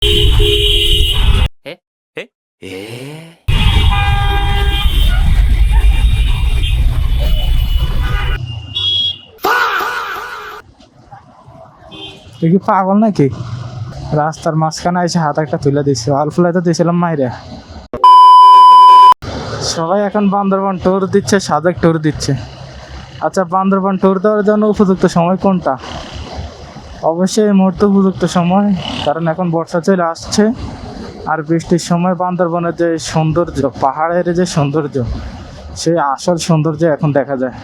えええতুই কি পাগল নাকি? রাস্তার মাঝখানে এসে হাত একটা তুলে দিচ্ছে, অল্পলাই তো দিয়েছিলাম মাইরে। সবাই এখন বান্দরবান ট্যুর দিচ্ছে, সাজেক ট্যুর দিচ্ছে। আচ্ছা, বান্দরবান ট্যুর দেওয়ার জন্য উপযুক্ত সময় কোনটা? অবশ্যই এই মুহূর্তে উপযুক্ত সময়, কারণ এখন বর্ষা চলে আসছে। আর বৃষ্টির সময় বান্দরবানের যে সৌন্দর্য, পাহাড়ের যে সৌন্দর্য, সেই আসল সৌন্দর্য এখন দেখা যায়।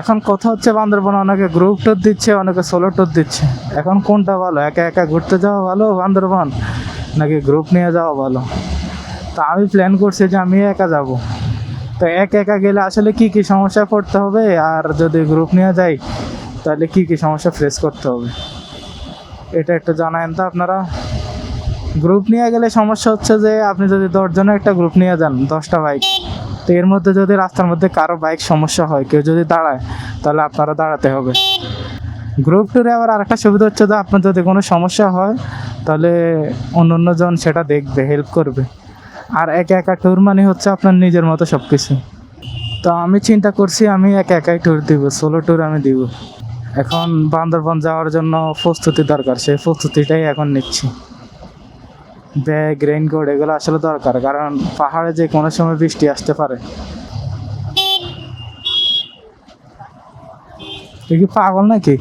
এখন কথা হচ্ছে বান্দরবান অনেকে গ্রুপ ট্যুর দিচ্ছে, অনেকে সোলো ট্যুর দিচ্ছে। এখন কোনটা ভালো, একা একা ঘুরতে যাওয়া ভালো বান্দরবান, নাকি গ্রুপ নিয়ে যাওয়া ভালো? তা আমি প্ল্যান করছি যে আমি একা যাব। তো একা একা গেলে আসলে কি কি সমস্যা পড়তে হবে, আর যদি গ্রুপ নিয়ে যাই তাহলে কি কি সমস্যা ফেস করতে হবে, এটা একটু জানায়েন তো আপনারা। গ্রুপ নিয়ে গেলে সমস্যা হচ্ছে যে আপনি যদি 10 জনের একটা গ্রুপ নিয়ে যান, 10টা বাইক, তো এর মধ্যে যদি রাস্তার মধ্যে কারো বাইক সমস্যা হয়, কেউ যদি দাঁড়ায়, তাহলে আপনারা দাঁড়াতে হবে। গ্রুপ ট্যুরে আবার আরেকটা সুবিধা হচ্ছে যে আপনার যদি কোনো সমস্যা হয় তাহলে অন্য জন সেটা দেখবে, হেল্প করবে। আর একা একা ট্যুর মানে হচ্ছে আপনার নিজের মতো সব কিছু। তো আমি চিন্তা করছি আমি একা একাই ট্যুর দিব, সোলো ট্যুর আমি দিব। এখন বান্দরবান যাওয়ার জন্য প্রস্তুতি দরকার, সেই প্রস্তুতিটাই এখন নিচ্ছি। ব্যাগ, রেইনকোট এগুলো আসলে দরকার, কারণ পাহাড়ে যে কোনো সময় বৃষ্টি আসতে পারে। তুই কি পাগল নাকি?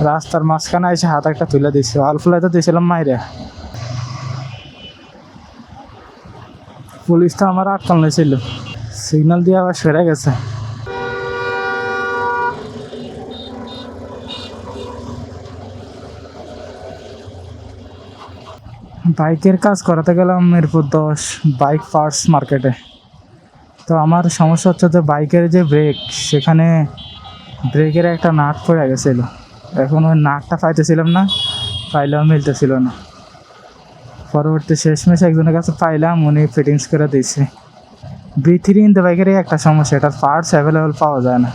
রাস্তার মাঝখানে এসে হাত একটা তুলে দিচ্ছে, অল্পলাই তো দিয়েছিলাম মাইরে। পুলিশ তো আমার আটকাল নিয়েছিল, সিগন্যাল দিয়ে আবার সরে গেছে। বাইকের কাজ করাতে গেলাম মিরপুর 10 বাইক পার্টস মার্কেটে। তো আমার সমস্যা হচ্ছে যে বাইকের যে ব্রেক, সেখানে ব্রেকের একটা নাট পড়ে গেছিল। এখন ওই নাটটা পাইতেছিলাম না, পাইলেও মিলতেছিল না। পরবর্তী শেষমেশ একজনের কাছে পাইলাম, উনি ফিটিংস করে দিয়েছে। B3 ইন দ্য বাইকের একটা সমস্যা, এটার পার্টস অ্যাভেলেবেল পাওয়া যায় না।